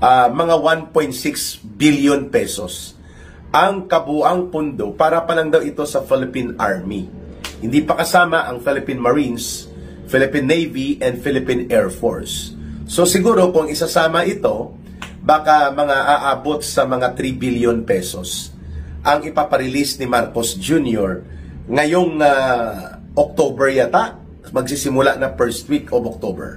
mga 1.6 billion pesos ang kabuang pundo para pa lang daw ito sa Philippine Army. Hindi pa kasama ang Philippine Marines, Philippine Navy, and Philippine Air Force. So siguro kung isasama ito, baka mga aabot sa mga 3 billion pesos ang ipaparelease ni Marcos Jr. ngayong October yata, magsisimula na first week of October,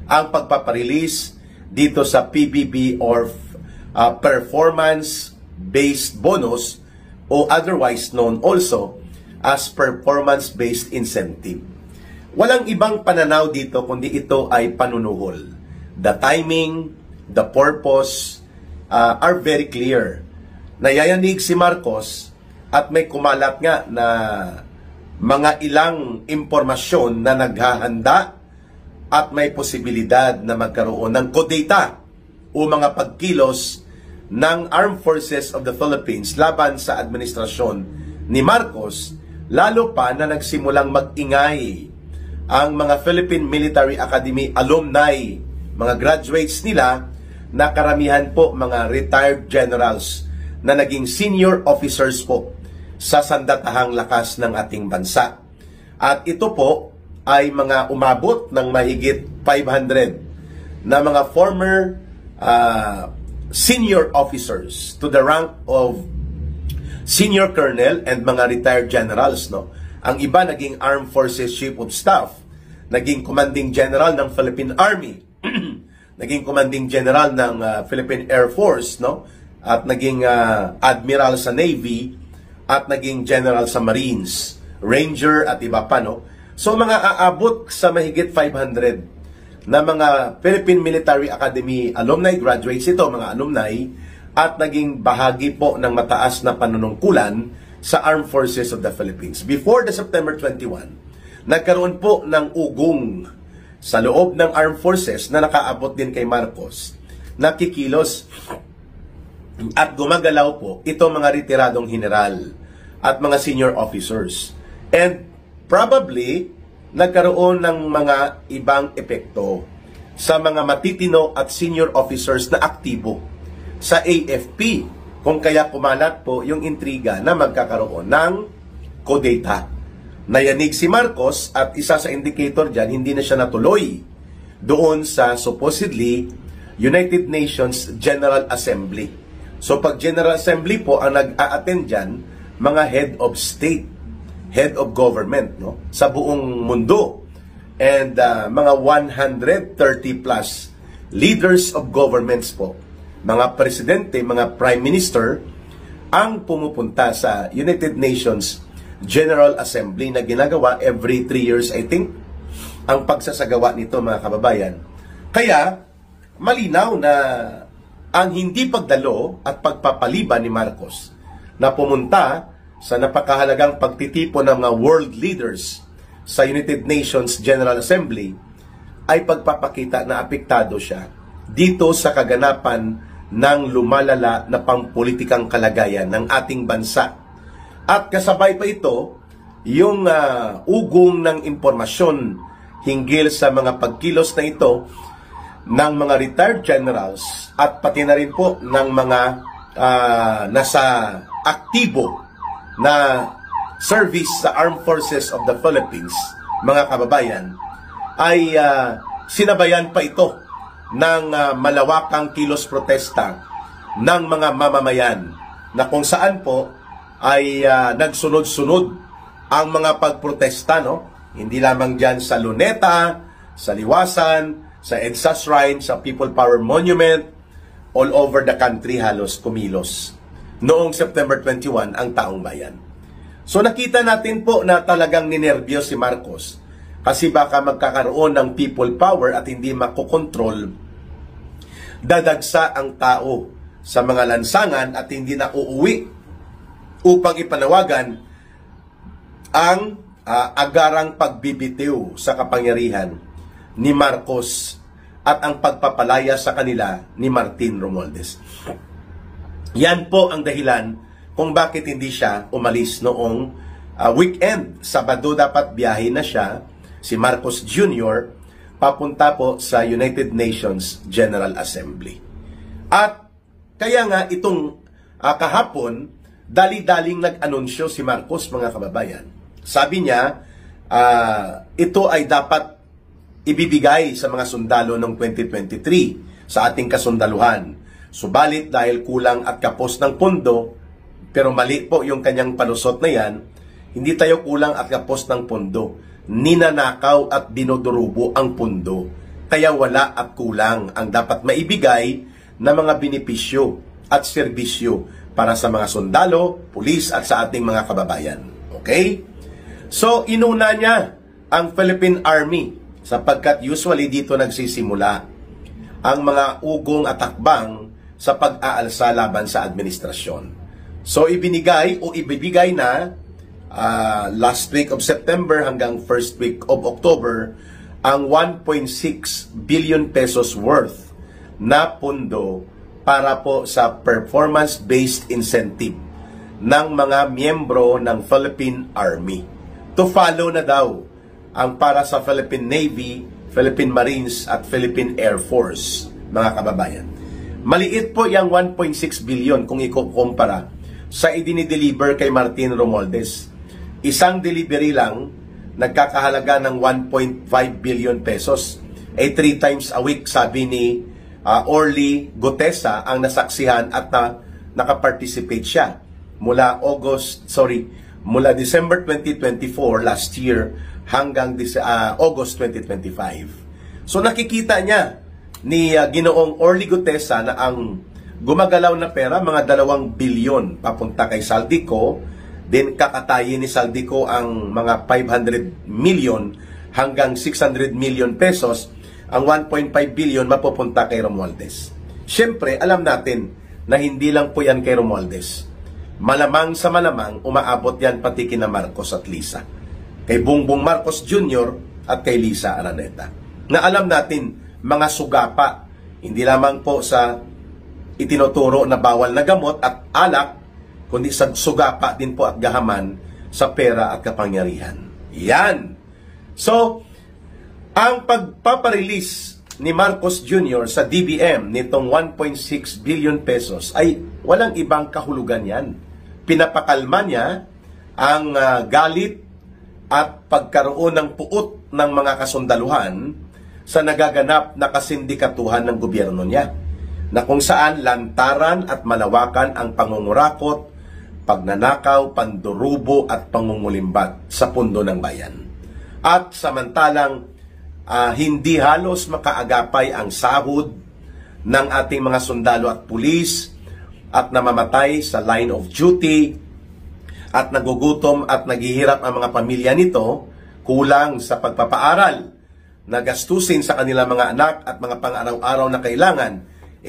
ang pagpaparelease dito sa PBB or Performance-Based Bonus o otherwise known also as Performance-Based Incentive. Walang ibang pananaw dito kundi ito ay panunuhol. The timing, the purpose are very clear. Nayayanig si Marcos at may kumalat nga na mga ilang impormasyon na naghahanda at may posibilidad na magkaroon ng kudeta o mga pagkilos ng Armed Forces of the Philippines laban sa administrasyon ni Marcos, lalo pa na nagsimulang mag-ingay ang mga Philippine Military Academy alumni, mga graduates nila na karamihan po mga retired generals na naging senior officers po sa sandatahang lakas ng ating bansa. At ito po ay mga umabot ng mahigit 500 na mga former senior officers to the rank of senior colonel and mga retired generals, no? Ang iba naging Armed Forces Chief of Staff, naging Commanding General ng Philippine Army, naging Commanding General ng Philippine Air Force, no? At naging Admiral sa Navy, at naging General sa Marines, Ranger at iba pa, no? So mga aabot sa mahigit 500 na mga Philippine Military Academy alumni, graduates ito, mga alumni, at naging bahagi po ng mataas na panunungkulan sa Armed Forces of the Philippines. Before the September 21, nagkaroon po ng ugong sa loob ng Armed Forces na nakaabot din kay Marcos, nakikilos at gumagalaw po itong mga retiradong general at mga senior officers. And probably, nagkaroon ng mga ibang epekto sa mga matitino at senior officers na aktibo sa AFP, kung kaya kumalat po yung intriga na magkakaroon ng kudeta. Nayanig si Marcos at isa sa indicator dyan, hindi na siya natuloy doon sa supposedly United Nations General Assembly. So pag General Assembly po ang nag-a-attend dyan, mga head of state, head of government, no, sa buong mundo, and mga 130 plus leaders of governments po, mga presidente, mga prime minister, ang pumupunta sa United Nations General Assembly na ginagawa every 3 years, I think, ang pagsasagawa nito, mga kababayan. Kaya, malinaw na ang hindi pagdalo at pagpapaliban ni Marcos na pumunta sa napakahalagang pagtitipon ng mga world leaders sa United Nations General Assembly ay pagpapakita na apektado siya dito sa kaganapan ng lumalala na pangpolitikang kalagayan ng ating bansa. At kasabay pa ito, yung ugong ng impormasyon hinggil sa mga pagkilos na ito ng mga retired generals at pati na rin po ng mga nasa aktibo na service sa Armed Forces of the Philippines, mga kababayan, ay sinabayan pa ito ng malawakang kilos protesta ng mga mamamayan na kung saan po ay nagsunod-sunod ang mga pagprotesta, no? Hindi lamang dyan sa Luneta, sa Liwasan, sa EDSA Shrine, sa People Power Monument, all over the country halos kumilos noong September 21 ang taong bayan. So nakita natin po na talagang ninerbiyos si Marcos kasi baka magkakaroon ng people power at hindi makokontrol, dadagsa ang tao sa mga lansangan at hindi na uuwi upang ipanawagan ang agarang pagbibitiw sa kapangyarihan ni Marcos at ang pagpapalaya sa kanila ni Martin Romualdez. Yan po ang dahilan kung bakit hindi siya umalis noong weekend. Sabado dapat biyahe na siya, si Marcos Jr., papunta po sa United Nations General Assembly. At kaya nga itong kahapon, dali-daling nag-anunsyo si Marcos, mga kababayan. Sabi niya, ito ay dapat ibibigay sa mga sundalo noong 2023 sa ating kasundaluhan. Subalit dahil kulang at kapos ng pondo, pero mali po yung kanyang palusot na yan, hindi tayo kulang at kapos ng pondo. Ninanakaw at dinodurubo ang pondo. Kaya wala at kulang ang dapat maibigay na mga benepisyo at serbisyo para sa mga sundalo, pulis at sa ating mga kababayan. Okay? So, inuna niya ang Philippine Army sapagkat usually dito nagsisimula ang mga ugong at hakbang sa pag-aalsa laban sa administrasyon. So, ibibigay na last week of September hanggang first week of October ang 1.6 billion pesos worth na pondo para po sa performance-based incentive ng mga miyembro ng Philippine Army. To follow na daw ang para sa Philippine Navy, Philippine Marines at Philippine Air Force, mga kababayan. Maliit po yung 1.6 billion kung ikukumpara sa idinideliver kay Martin Romualdez. Isang delivery lang, nagkakahalaga ng 1.5 billion pesos. 3 times a week, sabi ni Orly Gutesa ang nasaksihan at nakaparticipate siya mula December 2024 last year hanggang August 2025. So nakikita niya ni Ginoong Orly Gutesa na ang gumagalaw na pera, mga 2 bilyon papunta kay Saldico, then kakatayin ni Saldico ang mga 500 million hanggang 600 million pesos, ang 1.5 billion mapupunta kay Romualdez. Siyempre, alam natin na hindi lang po yan kay Romualdez. Malamang sa malamang, umaabot yan pati kina Marcos at Lisa. Kay Bongbong Marcos Jr. at kay Lisa Araneta. Na alam natin, mga sugapa, hindi lamang po sa itinuturo na bawal na gamot at alak, kundi sa sugapa din po at gahaman sa pera at kapangyarihan. Yan! So, ang pagpaparelease ni Marcos Jr. sa DBM nitong 1.6 billion pesos ay walang ibang kahulugan yan. Pinapakalma niya ang galit at pagkaroon ng puot ng mga kasundaluhan sa nagaganap na kasindikatuhan ng gobyerno niya, na kung saan lantaran at malawakan ang pangungurakot, pagnanakaw, pandurubo at pangungulimbat sa pundo ng bayan. At samantalang hindi halos makaagapay ang sahod ng ating mga sundalo at pulis at namamatay sa line of duty at nagugutom at naghihirap ang mga pamilya nito, kulang sa pagpapaaral, nagastusin sa kanilang mga anak at mga pang-araw-araw na kailangan,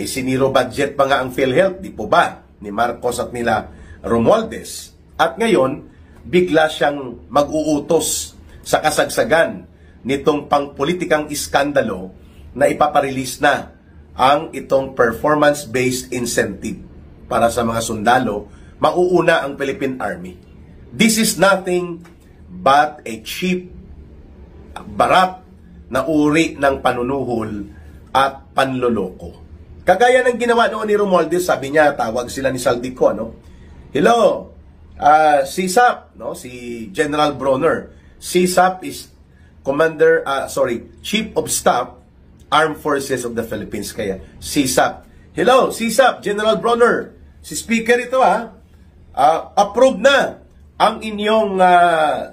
siniro budget pa nga ang PhilHealth, di po ba, ni Marcos at nila Romualdez. At ngayon, bigla siyang mag-uutos sa kasagsagan nitong pangpolitikang iskandalo na ipaparelease na ang itong performance-based incentive para sa mga sundalo, mauuna ang Philippine Army. This is nothing but a cheap, barat na uri ng panunuhol at panloloko. Kagaya ng ginawa noon ni Romualdez, sabi niya, tawag sila ni Saldico, hello, CSAP, si General Bronner. CSAP is Chief of Staff, Armed Forces of the Philippines, kaya CSAP. Hello, CSAP, General Bronner. Si Speaker ito approve na ang inyong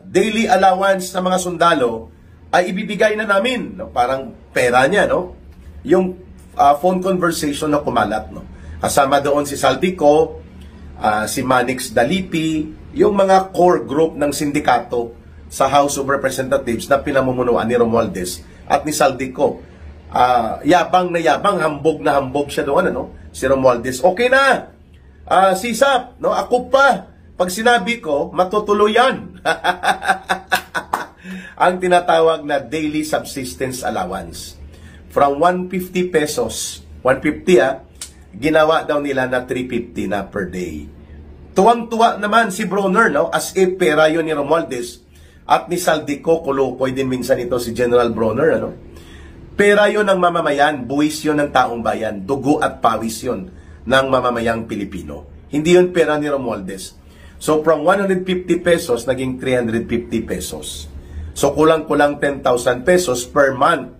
daily allowance ng mga sundalo ay ibibigay na namin, parang pera niya, yung phone conversation na kumalat, kasama doon si Saldico, si Manix Dalipi, yung mga core group ng sindikato sa House of Representatives na pinamumunuan ni Romualdez at ni Saldico. Yabang na yabang, hambog na hambog siya doon, si Romualdez. Okay na, CSAP, ako pa, pag sinabi ko, matutuloy yan. Ang tinatawag na daily subsistence allowance. From 150 pesos, 150 ginawa daw nila na 350 na per day. Tuwang-tuwa naman si Bronner, as if pera yun ni Romualdez at ni Saldico, kulukoy din minsan ito si General Bronner, Pera yon ng mamamayan, buwis yon ng taong bayan, dugo at pawis yon ng mamamayang Pilipino. Hindi yon pera ni Romualdez. So from 150 pesos, naging 350 pesos. So kulang-kulang 10,000 pesos per month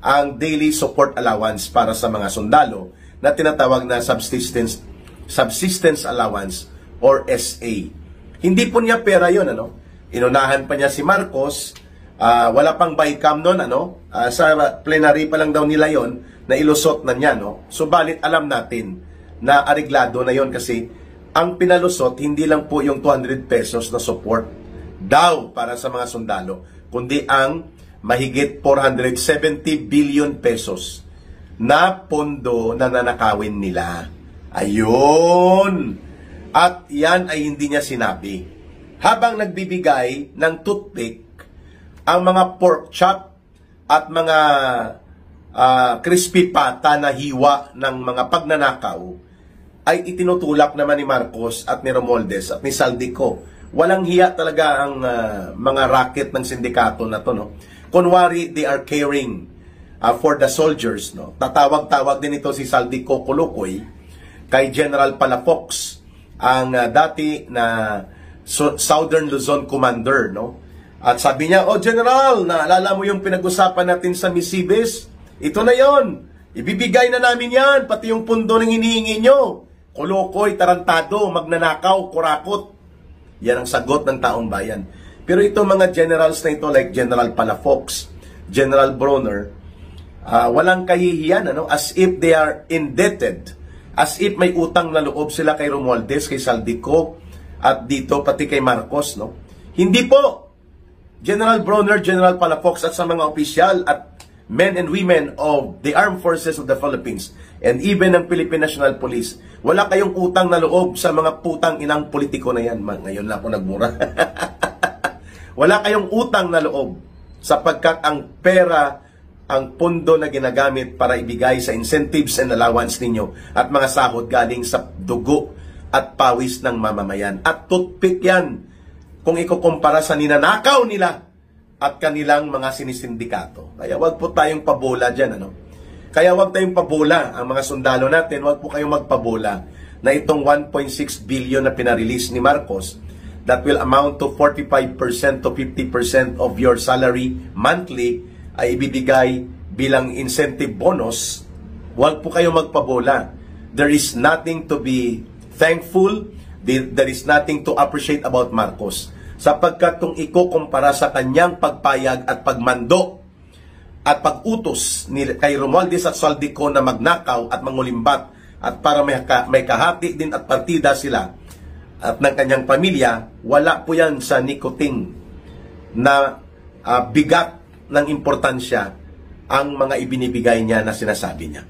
ang daily support allowance para sa mga sundalo na tinatawag na subsistence allowance or SA. Hindi po niya pera yon, ano? Inunahan pa niya si Marcos. Wala pang bycam nun, sa plenary pa lang daw nila yon na ilusot na niya, no? Subalit alam natin na areglado na yon kasi ang pinalusot hindi lang po yung 200 pesos na support daw para sa mga sundalo, kundi ang mahigit 470 billion pesos na pondo na nanakawin nila. Ayun! At yan ay hindi niya sinabi. Habang nagbibigay ng toothpick ang mga pork chop at mga crispy pata na hiwa ng mga pagnanakaw, ay itinutulak naman ni Marcos at ni Romualdez at ni Saldico. Walang hiya talaga ang mga racket ng sindikato na to, no? Kunwari, they are caring for the soldiers, no? Tatawag-tawag din ito si Saldico Culucoy kay General Palafox, ang dati na Southern Luzon Commander, no? At sabi niya, "Oh General, naalala mo yung pinag-usapan natin sa Misibis? Ito na yon. Ibibigay na namin yan, pati yung pundo ng hinihingi nyo. Kulukoy, tarantado, magnanakaw, kurakot." Yan ang sagot ng taong bayan. Pero itong mga generals na ito, like General Palafox, General Bronner, walang kahihiyan, ano? As if they are indebted. As if may utang na loob sila kay Romualdez, kay Saldico, at dito pati kay Marcos, no? Hindi po. General Bronner, General Palafox at sa mga opisyal at men and women of the Armed Forces of the Philippines and even ng Philippine National Police, wala kayong utang na loob sa mga putang inang politiko na yan. Ngayon na ako nagmura. Wala kayong utang na loob sapagkat ang pera, ang pondo na ginagamit para ibigay sa incentives and allowance ninyo at mga sahod galing sa dugo at pawis ng mamamayan. At toothpick yan kung ikukumpara sa ninanakaw nila at kanilang mga sinisindikato. Kaya wag po tayong pabola dyan, ano? Kaya wag tayong pabola ang mga sundalo natin, wag po kayong magpabola na itong 1.6 billion na pinarelease ni Marcos that will amount to 45% to 50% of your salary monthly ay ibibigay bilang incentive bonus. Wag po kayong magpabola. There is nothing to be thankful, there is nothing to appreciate about Marcos. Sapagkat kung ikukumpara sa kanyang pagpayag at pagmando at pag-utos kay Romualdez at Saldico na magnakaw at mangulimbat at para may kahati din at partida sila at ng kanyang pamilya, wala po yan sa nikoting na bigat ng importansya ang mga ibinibigay niya na sinasabi niya.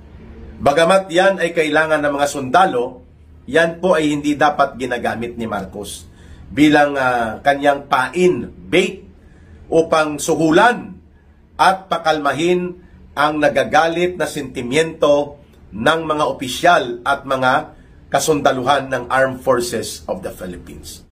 Bagamat yan ay kailangan ng mga sundalo, yan po ay hindi dapat ginagamit ni Marcos bilang kanyang pain, bait, upang suhulan at pakalmahin ang nagagalit na sentimiento ng mga opisyal at mga kasundaluhan ng Armed Forces of the Philippines.